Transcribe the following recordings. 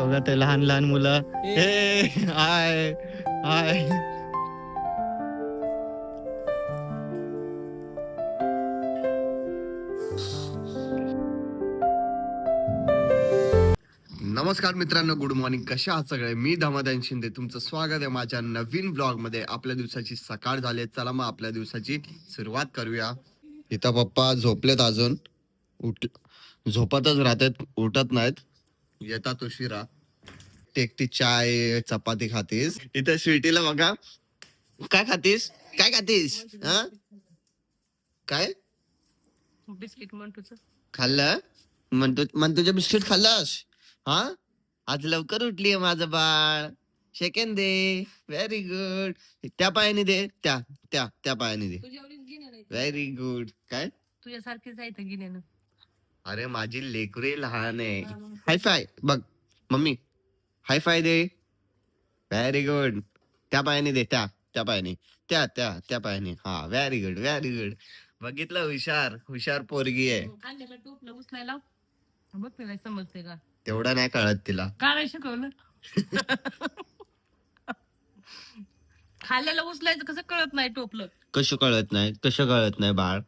बघा ते लहान लहान मुलं. हे हाय हाय. नमस्कार मित्रांनो, गुड मॉर्निंग. कशा आहात सगळे? मी धमादान शिंदे, तुमचं स्वागत आहे माझ्या नवीन ब्लॉग मध्ये. आपल्या दिवसाची सकाळ झाली, चला मग आपल्या दिवसाची सुरुवात करूया. इथं पप्पा झोपलेत अजून, झोपतच राहतात, उठत नाहीत, येतात उशिरा. टेकटी चाय चपाती खातीस. इथं स्वीटीला बघा, काय खातीस? काय खातीस? हा काय बिस्किट म्हणतो खाल्लं? तुझं बिस्किट खाल्लास? हा, आज लवकर उठलीये माझं बाळ. सेकंड दे. Very good. त्या पायाने दे, त्या त्या त्या पायाने दे. Very good. काय तुझ्यासारखीच आहे तर गिन्यानं. अरे माझी लेकरे लहान आहे. हाय फाय बघ मम्मी, हाय फाय दे. Very good. त्या पायाने दे, त्या त्या पायाने, त्या त्या त्या पायाने. हा, व्हेरी गुड व्हेरी गुड. बघितलं, हुशार हुशार पोरगी आहे. खाल्ल्याला टोपलं उचलायला बघ, तुला समजते का? तेवढं नाही कळत तिला. काय शिकवलं? खाल्ल्याला उचलायचं कसं कळत नाही टोपलं? कसं कळत नाही? कसं कळत नाही बाळ?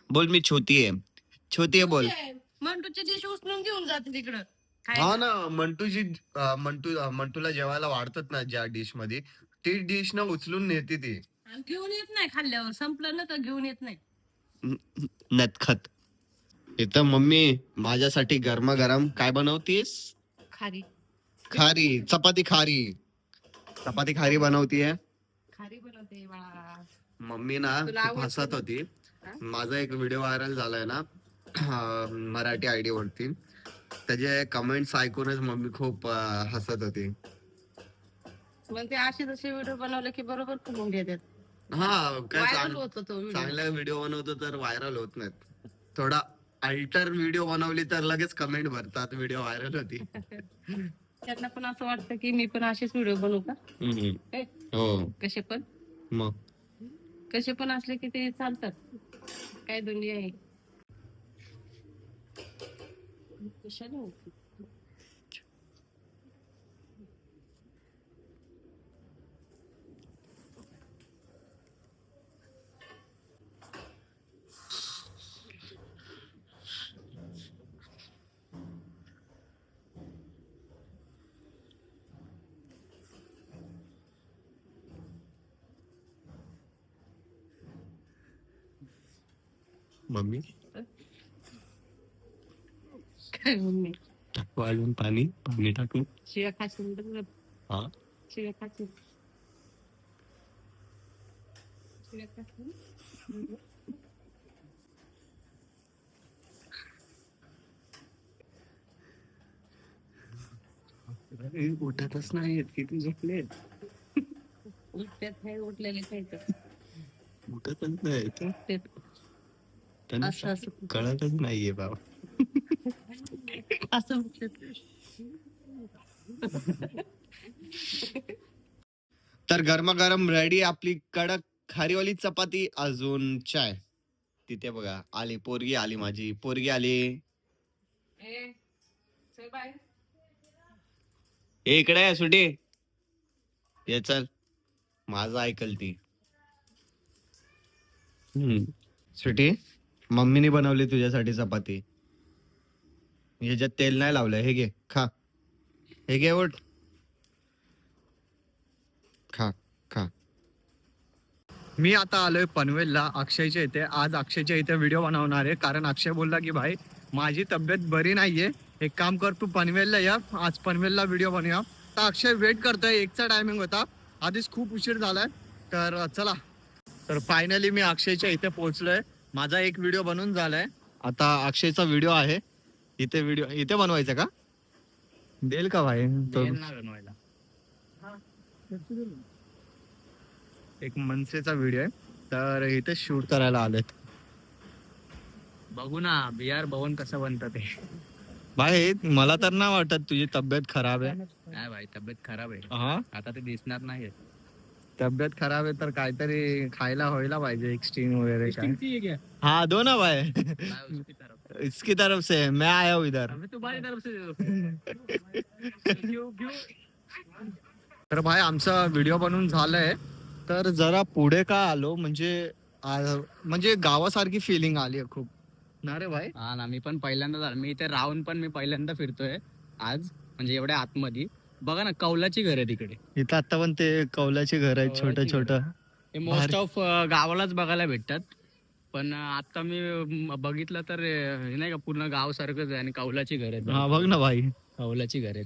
बोल, मी छोटी आहे. छोटी आहे बोल. मंटूची डिश उचलून घेऊन जाते तिकडं. हा ना, मंटूला जेवायला वाढतात ना ज्या डिश मध्ये, ती डिश ना उचलून नेते ती. घेऊन येत नाही, खाल्ल्यावर संपलं ना तर घेऊन येत नाही. नतखत. इथं मम्मी माझ्यासाठी गरमागरम काय बनवतीस? खारी खारी चपाती. चपाती खारी बनवतीये. खारी बनवते बाळा. मम्मी ना खूप हसत होती. माझा एक व्हिडिओ व्हायरल झालाय ना मराठी आयडी वरती, त्याचे कमेंट्स ऐकूनच मम्मी खूप हसत होती. मग ते असे तसे व्हिडिओ बनवले की बरोबर करून घेतात. हा, काय चांगला व्हिडिओ बनवतो तर व्हायरल होत नाहीत. थोडा अल्टर व्हिडिओ बनवली तर लगेच कमेंट भरतात, व्हिडिओ व्हायरल होती. त्यांना पण असं वाटतं की मी पण असेच व्हिडिओ बनवू का? हो, कसे पण मग कसे पण असले की ते चालतात. काय दुनिया आहे. कशाला मम्मी काय मम्मी टाकू अजून पाणी टाकू. शिव्या खाशील. हा, शिव्या खाशील. शिव्या खाशील. उठतच नाही, किती झोपले. उठत्यात नाही, उठलेले खायचं. उठतच नाही, त्यांना असं कळतच नाहीये बाबा. असं तर गरमागरम रेडी आपली कडक खारीवाली चपाती, अजून चाय. तिथे बघा आली पोरगी, आली माझी पोरगी आली. इकडे आहे सुटी. ये चल, माझं ऐकल ती. सुटी, मम्मीने बनवली तुझ्यासाठी चपाती. ह्याच्यात तेल नाही लावलंय. हे घे, खा. हे घे, उठ, खा खा. मी आता आलोय पनवेलला, अक्षयच्या इथे. आज अक्षयच्या इथे व्हिडिओ बनवणार आहे, कारण अक्षय बोलला की भाई माझी तब्येत बरी नाहीये, एक काम कर तू पनवेलला या, आज पनवेलला व्हिडिओ बनवूया. तर अक्षय वेट करतोय, 1चा टायमिंग होता, आधीच खूप उशीर झालाय. तर चला, तर फायनली मी अक्षयच्या इथे पोहोचलोय. माझा एक व्हिडिओ बनवून झालाय, आता अक्षयचा व्हिडिओ आहे इथे. व्हिडिओ इथे बनवायचा का? देईल का भाई? बनवायला एक मनसेचा व्हिडिओ आहे, तर इथे शूट करायला आलेत. बघू ना बिहार भवन कसं बनतं ते. भाई मला तर नाही वाटत तुझी तब्येत खराब आहे. नाही भाई, तब्येत खराब आहे. हा, आता ते दिसणार नाही. तब्येत खराब आहे तर काहीतरी खायला व्हायला पाहिजे, एक्स्ट्रीम वगैरे काय. हा, दो ना भाई. इसकी तरफ से है, मैं आया हूँ इधर. अबे तुम्हारी तरफ से क्यों क्यों तर भाई आमचा व्हिडिओ बनवून झालाय. तर जरा पुढे का आलो म्हणजे गावासारखी फिलिंग आली आहे खूप ना रे भाई. हा ना, मी पण पहिल्यांदा झालं. मी इथे राहून पण मी पहिल्यांदा फिरतोय आज, म्हणजे एवढ्या आतमध्ये. बघा ना, कौलाची घर आहे तिकडे. इथं आता पण ते कौलाची घर आहेत छोटं कौलाची छोटं. हे मोस्ट ऑफ गावालाच बघायला भेटतात. पण आता मी बघितलं तर हे नाही का, पूर्ण गाव सारखंच आहे आणि कौलाची घर आहेत. हा बघ ना भाई, कौलाची घर आहेत.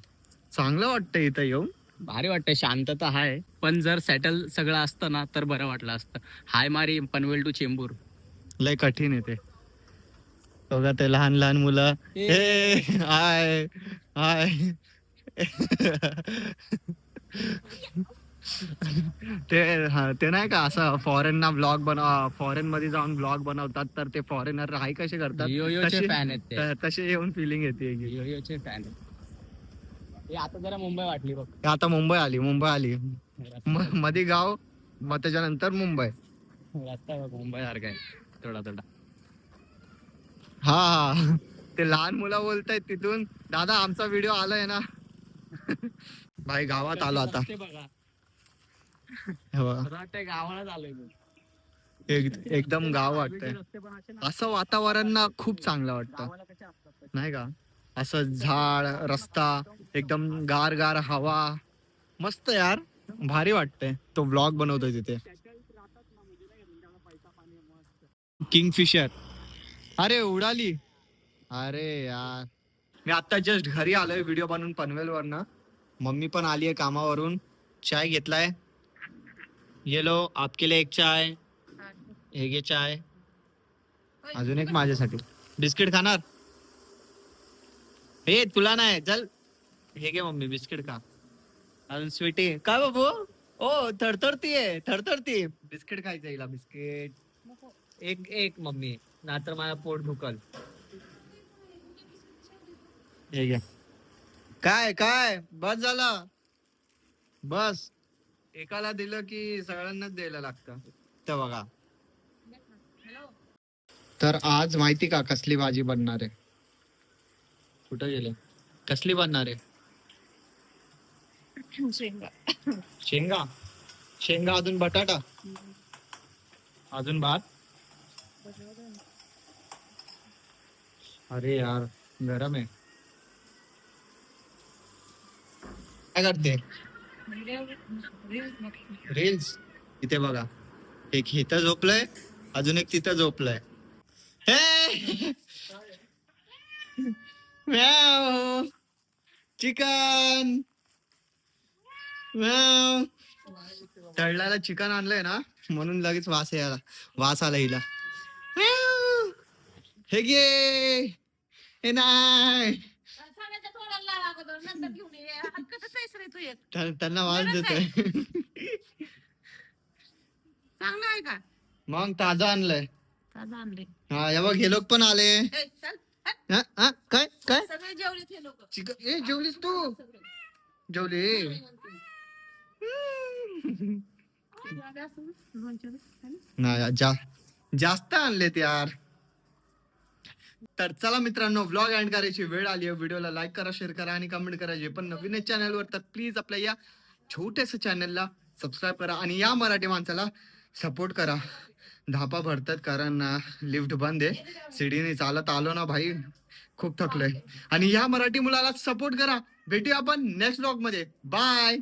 चांगलं वाटतं इथं येऊन. भारी वाटतंय, शांतता आहे. पण जर सेटल सगळं असतं ना तर बरं वाटलं असतं. हाय मारी पनवेल टू चेंबूर. लय कठीण आहे ते. बघा ते लहान लहान मुलं. हे हाय हाय. ते नाही का असं फॉरेन मध्ये जाऊन ब्लॉग बनवतात, तर ते फॉरेनर हाय कसे करतात योयोचे फॅन आहेत ते. तसे येऊन फिलिंग येते. योयोचे फॅन आहेत. हे आता जरा मुंबई वाटली बघ. आता मुंबई आली मध्ये गाव, मग त्याच्यानंतर मुंबई. रस्ता बघ मुंबई सारखा आहे थोडा थोडा. हा ते लहान मुलं बोलतायत तिथून, दादा आमचा व्हिडिओ आलाय ना. भाई गावात आलो आता. रस्ते बघा. हे बघा. असं वाटतंय गावालाच आलोय मी. एकदम गाव वाटतंय. रस्ते पण असे ना, असं वातावरण ना खूप चांगलं वाटतं गावाला कसे असतात. नाही का. असं झाड, रस्ता, एकदम गार गार हवा, मस्त यार, भारी वाटतंय. तो व्लॉग बनवतोय तिथे. किंगफिशर, अरे उडाली. अरे यार, मी आता जस्ट घरी आलोय व्हिडिओ बनवून पनवेल वरनं. मम्मी पण आली आहे कामावरून. चाय घेतलाय. ये लो आपके लिए एक चाय. हे घे चाय. अजून एक माझ्यासाठी. बिस्किट खाणार? हे तुला नाही, चल हे घे मम्मी, बिस्किट खा. अजून स्वीटी काय बाबू. ओ थरथरती. बिस्किट खायचं हिला, बिस्किट. एक मम्मी, नाहीतर माझा पोट दुखल. हे घे. काय बस झालं. बस एकाला दिलं की सगळ्यांनाच द्यायला लागतं. तर बघा, तर आज माहिती का कसली भाजी बनणार आहे? कुठं गेले? कसली बनणार आहे? शेंगा अजून बटाटा अजून भात. अरे यार गरम आहे. काय करते? रील्स. इथे बघा, एक इथं झोपलंय, अजून एक तिथं झोपलंय. हे म्याव चिकन. म्याव. तळल्याला चिकन आणलंय ना, म्हणून लगेच वास आला हिला. म्याव. हे घे. हे नाही, त्यांना वास देतोय. चांगलं आहे का? मग ताजा आणलंय. ताजा आणले. हा हे बघ, हे लोक पण आले. काय सगळे जेवले ते लोक. चिकन. ए जेवलीस तू? जेवली. नाही जास्त आणलेत यार. तर चला मित्रांनो, व्लॉग एंड करायची वेळ आली आहे. व्हिडिओला लाईक करा, शेअर करा आणि कमेंट करा. जे पण नवीन चॅनलवर तर प्लीज आपल्या या छोट्याशा चॅनलला सबस्क्राईब करा आणि या मराठी माणसाला सपोर्ट करा. धापा भरतात कारण लिफ्ट बंद आहे. सीडीने चालत आलो ना भाई, खूप थकलोय. आणि या मराठी मुलाला सपोर्ट करा. भेटूया आपण नेक्स्ट व्लॉग मध्ये. बाय.